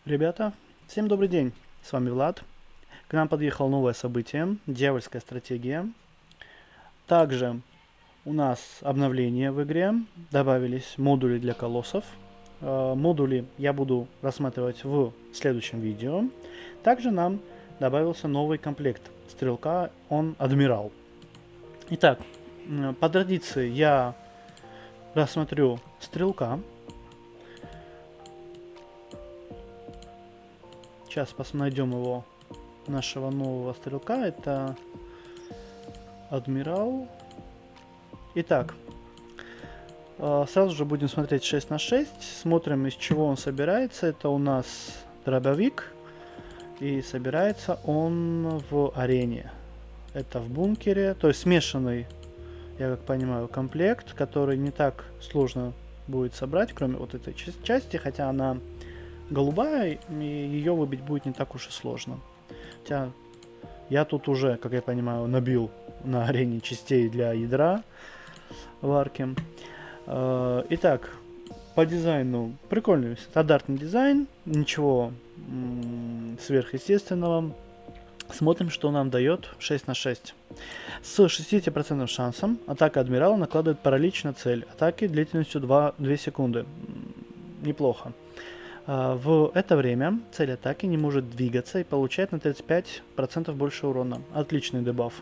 Ребята, всем добрый день, с вами Влад. К нам подъехало новое событие, дьявольская стратегия. Также у нас обновление в игре, добавились модули для колоссов. Модули я буду рассматривать в следующем видео. Также нам добавился новый комплект стрелка, он адмирал. Итак, по традиции я рассмотрю стрелка. Сейчас найдем его, нашего нового стрелка. Это адмирал. Итак, сразу же будем смотреть 6 на 6. Смотрим, из чего он собирается. Это у нас дробовик. И собирается он в арене. Это в бункере. То есть смешанный, я как понимаю, комплект, который не так сложно будет собрать, кроме вот этой части. Хотя она голубая, и ее выбить будет не так уж и сложно. Хотя я тут уже, как я понимаю, набил на арене частей для ядра в арке. Итак, по дизайну прикольный стандартный дизайн, ничего сверхъестественного. Смотрим, что нам дает 6 на 6. С 60% шансом атака адмирала накладывает паралич на цель. Атаки длительностью 2 секунды. Неплохо. В это время цель атаки не может двигаться и получает на 35% больше урона. Отличный дебаф.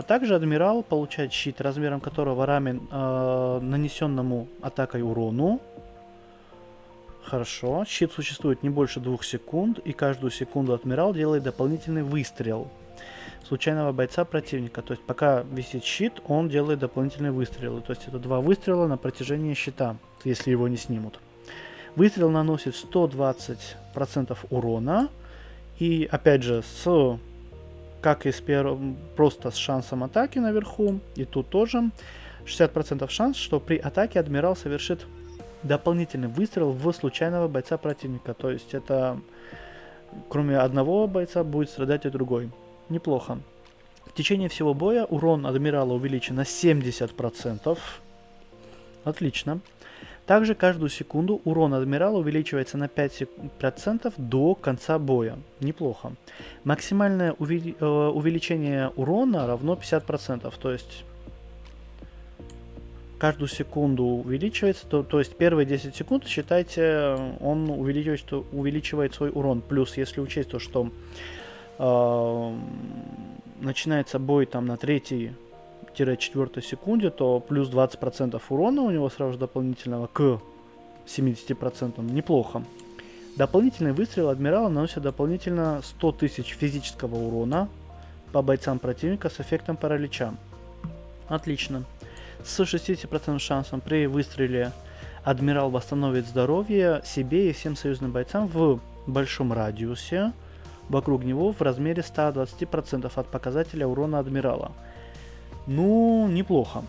Также адмирал получает щит, размером которого равен нанесенному атакой урону. Хорошо. Щит существует не больше 2 секунд, и каждую секунду адмирал делает дополнительный выстрел случайного бойца противника. То есть пока висит щит, он делает дополнительные выстрелы. То есть это 2 выстрела на протяжении щита, если его не снимут. Выстрел наносит 120% урона. И опять же, как и просто с шансом атаки наверху, и тут тоже 60% шанс, что при атаке адмирал совершит дополнительный выстрел в случайного бойца противника. То есть это кроме одного бойца будет страдать и другой. Неплохо. В течение всего боя урон адмирала увеличен на 70%. Отлично. Также каждую секунду урон адмирала увеличивается на 5% до конца боя. Неплохо. Максимальное увеличение урона равно 50%. То есть каждую секунду увеличивается. То есть первые 10 секунд, считайте, он увеличивает свой урон. Плюс, если учесть то, что начинается бой там на 3-4 секунде, то плюс 20% урона у него сразу же дополнительного к 70%. Неплохо. Дополнительный выстрел адмирала наносит дополнительно 100 тысяч физического урона по бойцам противника с эффектом паралича. Отлично. С 60% шансом при выстреле адмирал восстановит здоровье себе и всем союзным бойцам в большом радиусе вокруг него в размере 120% от показателя урона адмирала. Ну, неплохо.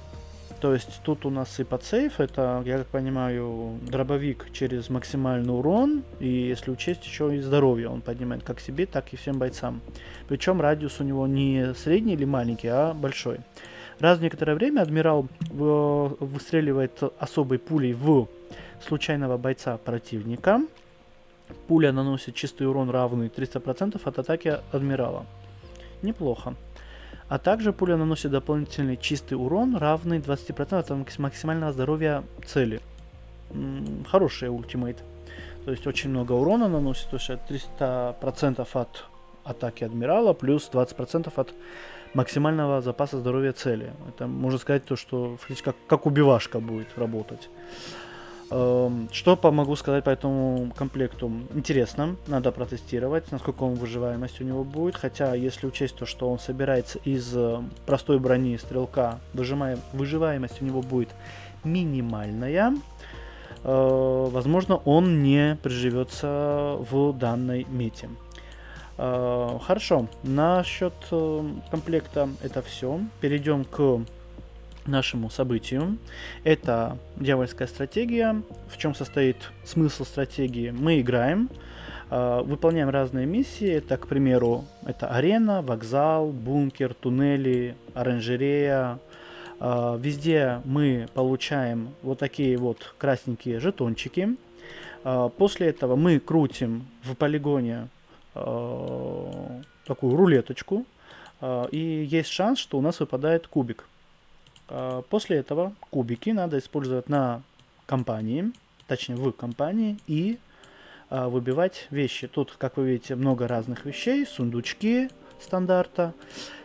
То есть тут у нас и подсейв, это, я как понимаю, дробовик через максимальный урон, и если учесть еще и здоровье, он поднимает как себе, так и всем бойцам. Причем радиус у него не средний или маленький, а большой. Раз в некоторое время адмирал выстреливает особой пулей в случайного бойца противника. Пуля наносит чистый урон, равный 300% от атаки адмирала. Неплохо. А также пуля наносит дополнительный чистый урон, равный 20% от максимального здоровья цели. Хороший ультимейт. То есть очень много урона наносит, то есть 300% от атаки адмирала, плюс 20% от максимального запаса здоровья цели. Это можно сказать то, что как убивашка будет работать. Что могу сказать по этому комплекту? Интересно, надо протестировать, насколько выживаемость у него будет. Хотя, если учесть то, что он собирается из простой брони стрелка, выживаемость у него будет минимальная. Возможно, он не приживется в данной мете. Хорошо, насчет комплекта это все. Перейдем к нашему событию. Это дьявольская стратегия. В чем состоит смысл стратегии? Мы играем, выполняем разные миссии. Это, к примеру, это арена, вокзал, бункер, туннели, оранжерея. Везде мы получаем вот такие вот красненькие жетончики. После этого мы крутим в полигоне такую рулеточку, и есть шанс, что у нас выпадает кубик. После этого кубики надо использовать на компании, точнее в компании, и выбивать вещи. Тут, как вы видите, много разных вещей, сундучки стандарта.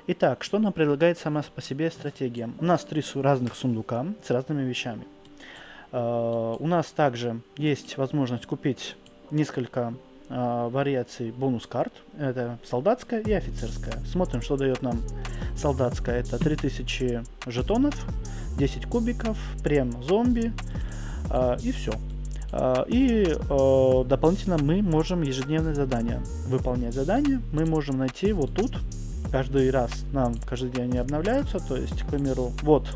Итак, что нам предлагает сама по себе стратегия? У нас 3 разных сундука с разными вещами. У нас также есть возможность купить несколько вариаций бонус-карт. Это солдатская и офицерская. Смотрим, что дает нам солдатская. Это 3000 жетонов, 10 кубиков, прем зомби и все. И дополнительно мы можем ежедневные задания выполнять. Задания мы можем найти вот тут. Каждый раз нам каждый день они обновляются. То есть, к примеру, вот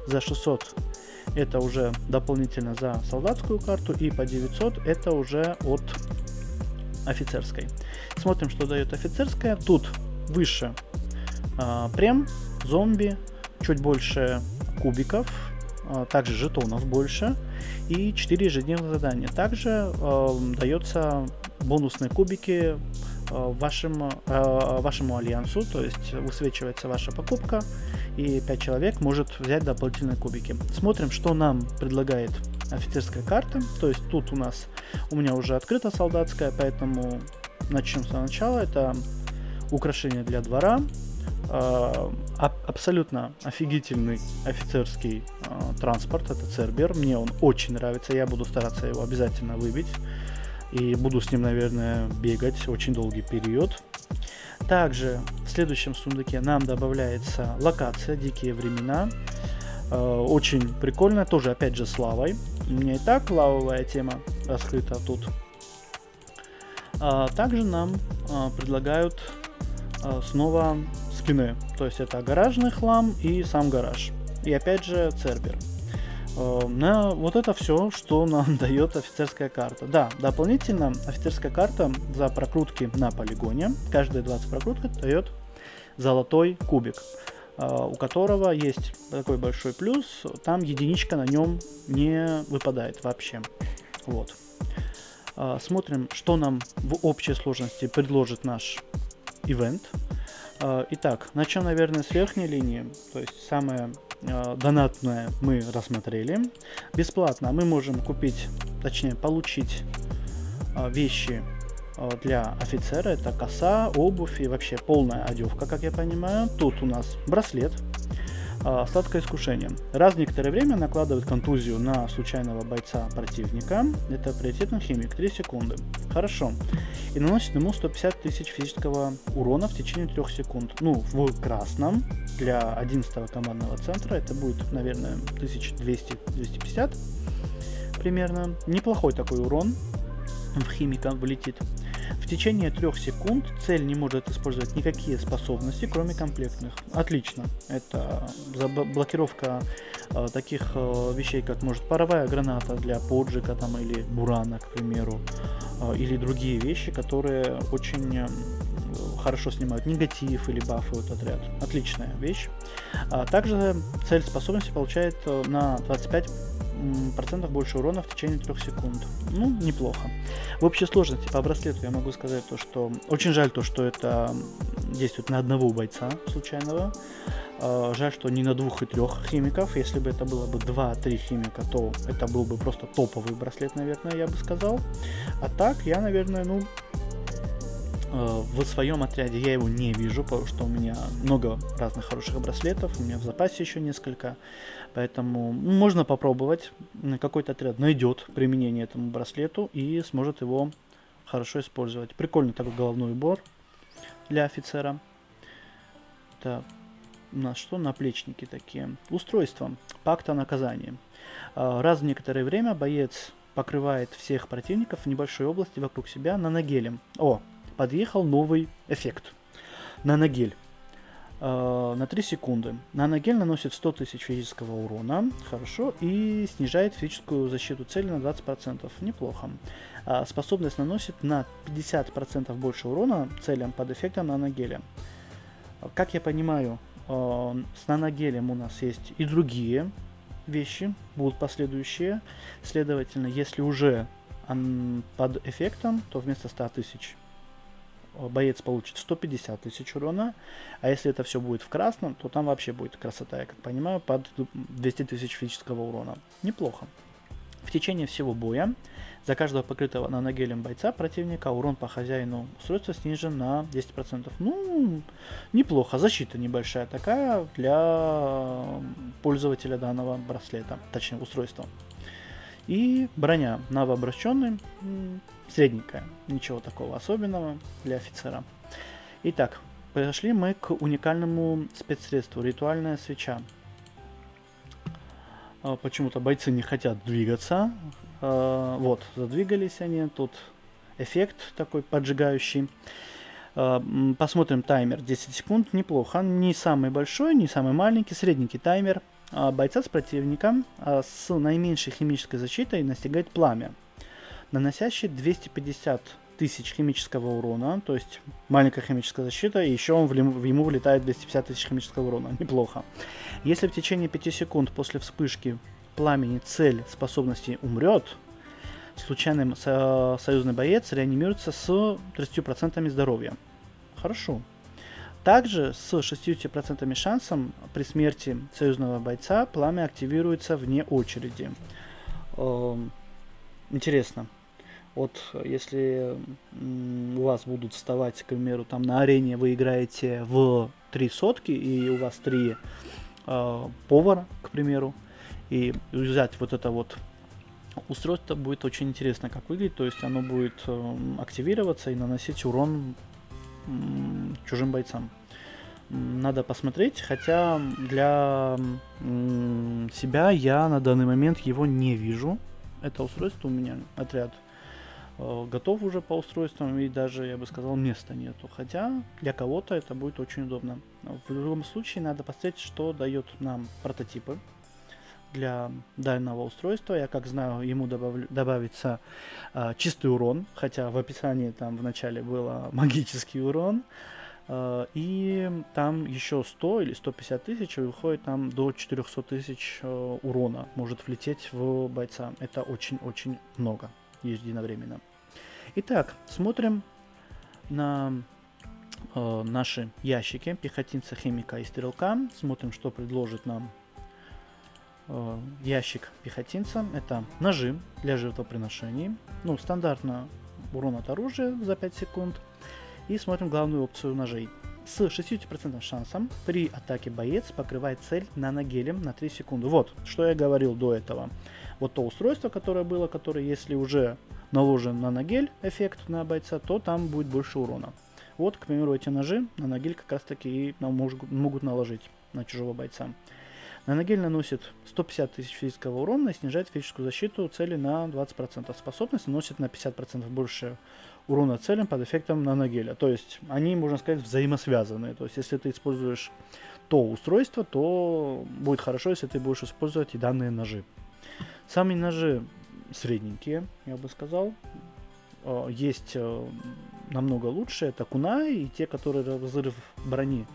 за 600 это уже дополнительно за солдатскую карту, и по 900 это уже от офицерской. Смотрим, что дает офицерская. Тут выше прем, зомби, чуть больше кубиков, также жетонов больше и 4 ежедневных задания. Также дается бонусные кубики вашему альянсу, то есть высвечивается ваша покупка, и 5 человек может взять дополнительные кубики. Смотрим, что нам предлагает офицерская карта. То есть тут у меня уже открыта солдатская, поэтому начнем с начала. Это украшение для двора, абсолютно офигительный офицерский транспорт, это Цербер. Мне он очень нравится, я буду стараться его обязательно выбить. И буду с ним, наверное, бегать очень долгий период. Также в следующем сундуке нам добавляется локация «Дикие времена». Очень прикольно, тоже опять же с лавой. У меня и так лавовая тема раскрыта тут. Также нам предлагают снова скины. То есть это гаражный хлам и сам гараж. И опять же Цербер. Вот это все, что нам дает офицерская карта. Да, дополнительно офицерская карта за прокрутки на полигоне. Каждые 20 прокруток дает золотой кубик, у которого есть такой большой плюс. Там единичка на нем не выпадает вообще. Вот. Смотрим, что нам в общей сложности предложит наш ивент. Итак, начнем, наверное, с верхней линии. То есть самое донатное мы рассмотрели. Бесплатно мы можем купить, точнее получить вещи для офицера. Это коса, обувь и вообще полная одевка, как я понимаю. Тут у нас браслет. Сладкое искушение. Раз в некоторое время накладывает контузию на случайного бойца противника. Это приоритетный химик. 3 секунды. Хорошо. И наносит ему 150 тысяч физического урона в течение 3 секунд. Ну, в красном для 11 командного центра это будет, наверное, 1200-250 примерно. Неплохой такой урон в химика влетит. В течение 3 секунд цель не может использовать никакие способности, кроме комплектных. Отлично. Это блокировка таких вещей, как может паровая граната для поджига там, или бурана, к примеру, или другие вещи, которые очень хорошо снимают негатив или бафуют отряд. Отличная вещь. Также цель способности получает на 25% больше урона в течение 3 секунд. Ну, неплохо. В общей сложности по браслету я могу сказать то, что очень жаль то, что это действует на одного бойца случайного. Жаль, что не на 2 и 3 химиков. Если бы это было бы 2-3 химика, то это был бы просто топовый браслет, наверное, я бы сказал. А так, я, наверное, в своем отряде я его не вижу, потому что у меня много разных хороших браслетов, у меня в запасе еще несколько, поэтому можно попробовать, какой-то отряд найдет применение этому браслету и сможет его хорошо использовать. Прикольный такой головной убор для офицера. Так, у нас что? Наплечники такие. Устройство. Пакт о наказании. Раз в некоторое время боец покрывает всех противников в небольшой области вокруг себя наногелем. Подъехал новый эффект. Наногель. На 3 секунды. Наногель наносит 100 тысяч физического урона. Хорошо. И снижает физическую защиту цели на 20%. Неплохо. Способность наносит на 50% больше урона целям под эффектом наногеля. Как я понимаю, с наногелем у нас есть и другие вещи. Будут последующие. Следовательно, если уже под эффектом, то вместо 100 тысяч боец получит 150 тысяч урона, а если это все будет в красном, то там вообще будет красота, я как понимаю, под 200 тысяч физического урона. Неплохо. В течение всего боя за каждого покрытого наногелем бойца противника урон по хозяину устройства снижен на 10%. Ну, неплохо. Защита небольшая такая для пользователя данного браслета, точнее устройства. И броня новообращенный, средненькая, ничего такого особенного для офицера. Итак, подошли мы к уникальному спецсредству, ритуальная свеча. Почему-то бойцы не хотят двигаться. Вот, задвигались они, тут эффект такой поджигающий. Посмотрим таймер, 10 секунд, неплохо, не самый большой, не самый маленький, средненький таймер. Бойца с противником с наименьшей химической защитой настигает пламя, наносящий 250 тысяч химического урона, то есть маленькая химическая защита, и еще ему влетает 250 тысяч химического урона, неплохо. Если в течение 5 секунд после вспышки пламени цель способности умрет, случайный союзный боец реанимируется с 30% здоровья. Хорошо. Также с 60% шансом при смерти союзного бойца пламя активируется вне очереди. Интересно. Вот если у вас будут вставать, к примеру, там на арене вы играете в 3 сотки, и у вас 3 повара, к примеру, и взять вот это вот устройство, будет очень интересно, как выглядит. То есть оно будет активироваться и наносить урон чужим бойцам. Надо посмотреть, хотя для себя я на данный момент его не вижу. Это устройство у меня, отряд готов уже по устройствам, и даже, я бы сказал, места нету. Хотя для кого-то это будет очень удобно. В любом случае надо посмотреть, что дает нам прототипы для данного устройства. Я как знаю, ему добавится чистый урон, хотя в описании там в начале было магический урон. И там еще 100 или 150 тысяч, и выходит там до 400 тысяч урона может влететь в бойца. Это очень-очень много единовременно. Итак, смотрим на наши ящики пехотинца, химика и стрелка. Смотрим, что предложит нам ящик пехотинца. Это ножи для жертвоприношений. Ну, стандартно урон от оружия за 5 секунд. И смотрим главную опцию ножей. С 60% шансом при атаке боец покрывает цель наногелем на 3 секунды. Вот, что я говорил до этого. Вот то устройство, которое было, которое, если уже наложен наногель эффект на бойца, то там будет больше урона. Вот, к примеру, эти ножи наногель как раз таки и могут наложить на чужого бойца. Наногель наносит 150 тысяч физического урона и снижает физическую защиту цели на 20%. Способность наносит на 50% больше урона целям под эффектом наногеля. То есть они, можно сказать, взаимосвязаны. То есть если ты используешь то устройство, то будет хорошо, если ты будешь использовать и данные ножи. Сами ножи средненькие, я бы сказал. Есть намного лучше, это кунай, и те, которые разрыв брони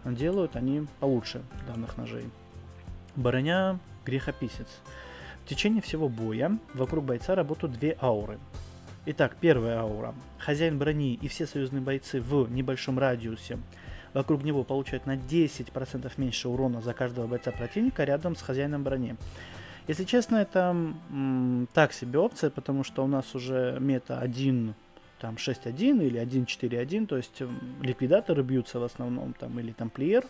делают, они получше данных ножей. Броня грехописец. В течение всего боя вокруг бойца работают 2 ауры. Итак, первая аура. Хозяин брони и все союзные бойцы в небольшом радиусе вокруг него получают на 10% меньше урона за каждого бойца противника рядом с хозяином брони. Если честно, это так себе опция, потому что у нас уже мета 1, там 6.1 или 1.4.1, то есть ликвидаторы бьются в основном, там, или тамплиер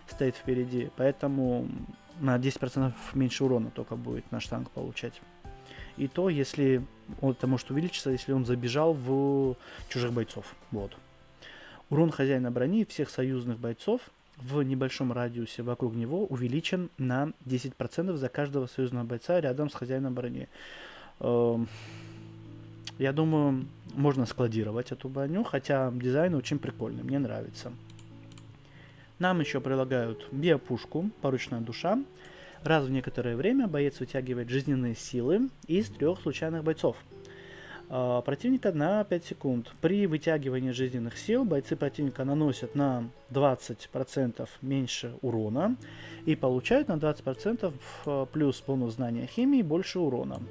стоит впереди, поэтому на 10% меньше урона только будет наш танк получать. И то, если это может увеличиться, если он забежал в чужих бойцов. Вот. Урон хозяина брони и всех союзных бойцов в небольшом радиусе вокруг него увеличен на 10% за каждого союзного бойца рядом с хозяином брони. Я думаю, можно складировать эту броню, хотя дизайн очень прикольный, мне нравится. Нам еще предлагают биопушку, поручная душа. Раз в некоторое время боец вытягивает жизненные силы из 3 случайных бойцов. Противника на 5 секунд. При вытягивании жизненных сил бойцы противника наносят на 20% меньше урона и получают на 20% плюс бонус знания химии больше урона.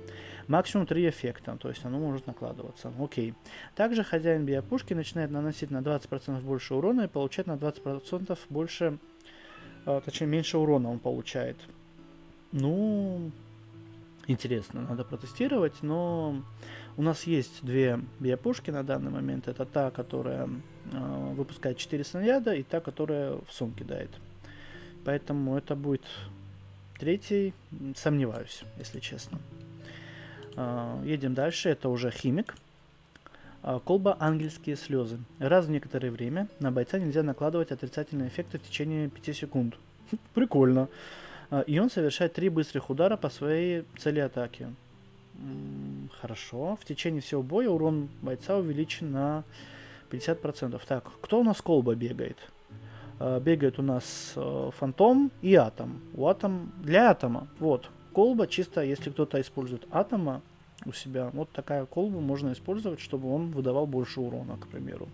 Максимум 3 эффекта, то есть оно может накладываться. Окей. Также хозяин биопушки начинает наносить на 20% больше урона и получает на 20% больше, точнее меньше урона он получает. Ну, интересно, надо протестировать, но у нас есть две биопушки на данный момент. Это та, которая выпускает 4 снаряда, и та, которая в сон кидает. Поэтому это будет третий, сомневаюсь, если честно. Едем дальше, это уже химик. Колба «Ангельские слезы». Раз в некоторое время на бойца нельзя накладывать отрицательные эффекты в течение 5 секунд. Прикольно. И он совершает 3 быстрых удара по своей цели атаки. Хорошо. В течение всего боя урон бойца увеличен на 50%. Так, кто у нас колба бегает? Бегает у нас фантом и атом. Для атома. Вот. Колба чисто, если кто-то использует атома у себя, вот такая колба можно использовать, чтобы он выдавал больше урона, к примеру.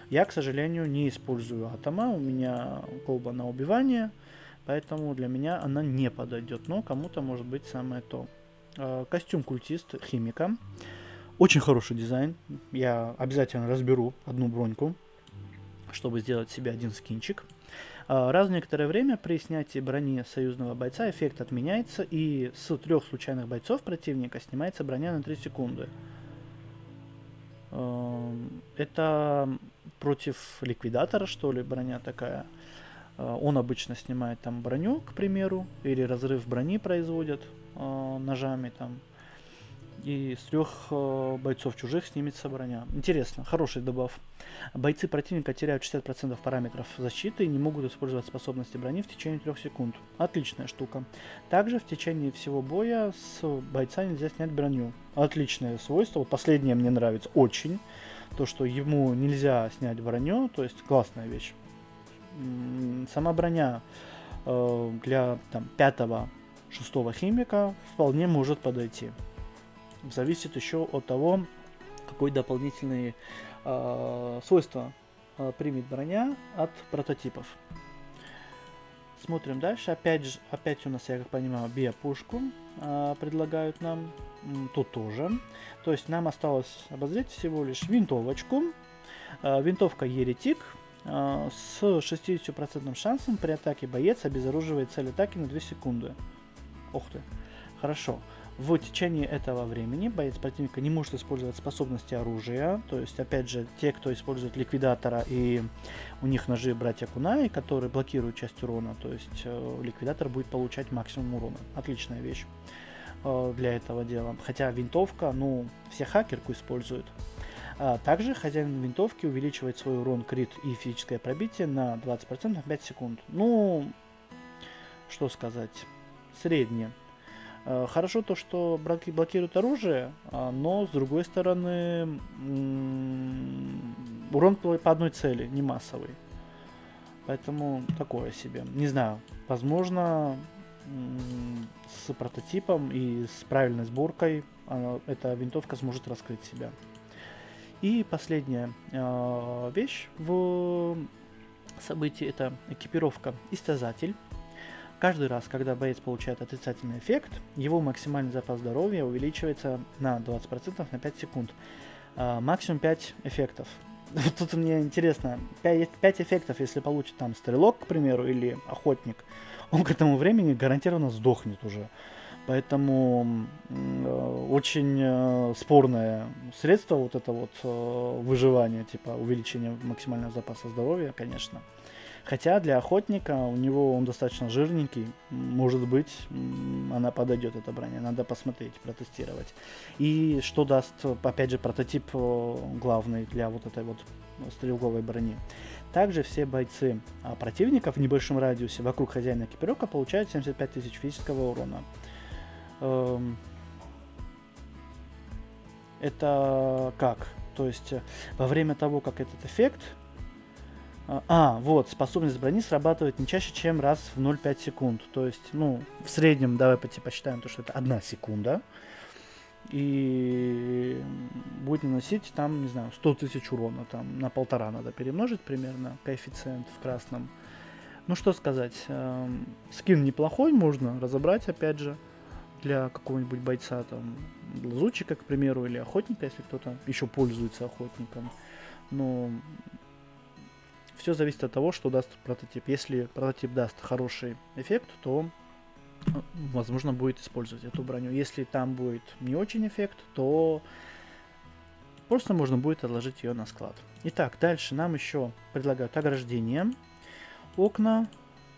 Я, к сожалению, не использую атома. У меня колба на убивание. Поэтому для меня она не подойдет. Но кому-то может быть самое то. Костюм культист химика. Очень хороший дизайн. Я обязательно разберу одну броньку, чтобы сделать себе один скинчик. Раз в некоторое время при снятии брони союзного бойца эффект отменяется, и с 3 случайных бойцов противника снимается броня на 3 секунды. Это против ликвидатора, что ли, броня такая. Он обычно снимает там броню, к примеру, или разрыв брони производит ножами там. И с 3 бойцов чужих снимется броня. Интересно, хороший дебаф. Бойцы противника теряют 60% параметров защиты и не могут использовать способности брони в течение 3 секунд. Отличная штука. Также в течение всего боя с бойца нельзя снять броню. Отличное свойство. Вот последнее мне нравится очень. То, что ему нельзя снять броню, то есть классная вещь. Сама броня для 5-6 химика вполне может подойти. Зависит еще от того, какой дополнительные свойства примет броня от прототипов. Смотрим дальше. Опять у нас, я как понимаю, биопушку предлагают нам. Тут тоже. То есть нам осталось обозреть всего лишь винтовочку. Винтовка Еретик. С 60% шансом при атаке боец обезоруживает цель атаки на 2 секунды. Ух ты. Хорошо. В течение этого времени боец противника не может использовать способности оружия. То есть, опять же, те, кто использует ликвидатора и у них ножи братья Кунай, которые блокируют часть урона, то есть ликвидатор будет получать максимум урона. Отличная вещь для этого дела. Хотя винтовка, все хакерку используют. Также хозяин винтовки увеличивает свой урон, крит и физическое пробитие на 20% на 5 секунд. Что сказать, среднее. Хорошо то, что блокирует оружие, но с другой стороны урон по одной цели, не массовый. Поэтому такое себе. Не знаю, возможно с прототипом и с правильной сборкой эта винтовка сможет раскрыть себя. И последняя вещь в событии — это экипировка Истязатель. Каждый раз, когда боец получает отрицательный эффект, его максимальный запас здоровья увеличивается на 20% на 5 секунд. Максимум 5 эффектов. Тут мне интересно, 5 эффектов, если получит там стрелок, к примеру, или охотник, он к этому времени гарантированно сдохнет уже. Поэтому очень спорное средство вот это вот выживание, типа увеличение максимального запаса здоровья, конечно. Хотя для охотника он достаточно жирненький, может быть, она подойдет, эта броня, надо посмотреть, протестировать. И что даст, опять же, прототип главный для вот этой вот стрелковой брони. Также все бойцы противника в небольшом радиусе вокруг хозяина экипировка получают 75 тысяч физического урона. Это как? То есть во время того, как этот эффект... вот, способность брони срабатывает не чаще, чем раз в 0,5 секунд. То есть, в среднем, давай посчитаем, то, что это 1 секунда. и будет наносить там, не знаю, 100 тысяч урона, там на 1,5 надо перемножить примерно коэффициент в красном. Ну что сказать, скин неплохой, можно разобрать опять же для какого-нибудь бойца, там, лазутчика, к примеру, или охотника, если кто-то еще пользуется охотником. Но все зависит от того, что даст прототип. Если прототип даст хороший эффект, то возможно будет использовать эту броню. Если там будет не очень эффект, то просто можно будет отложить ее на склад. Итак, дальше нам еще предлагают ограждение, окна,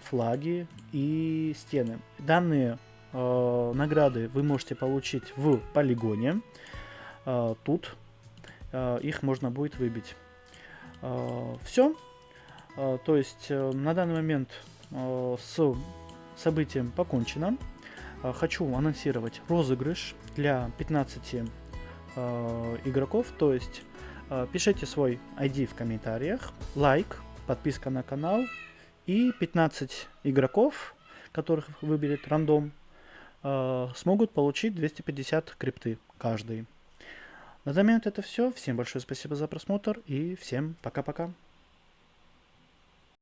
флаги и стены. Данные награды вы можете получить в полигоне. Тут их можно будет выбить. Все. То есть на данный момент с событием покончено. Хочу анонсировать розыгрыш для 15 игроков. То есть пишите свой ID в комментариях, лайк, подписка на канал, и 15 игроков, которых выберет рандом, смогут получить 250 крипты каждый. На данный момент это все. Всем большое спасибо за просмотр и всем пока-пока.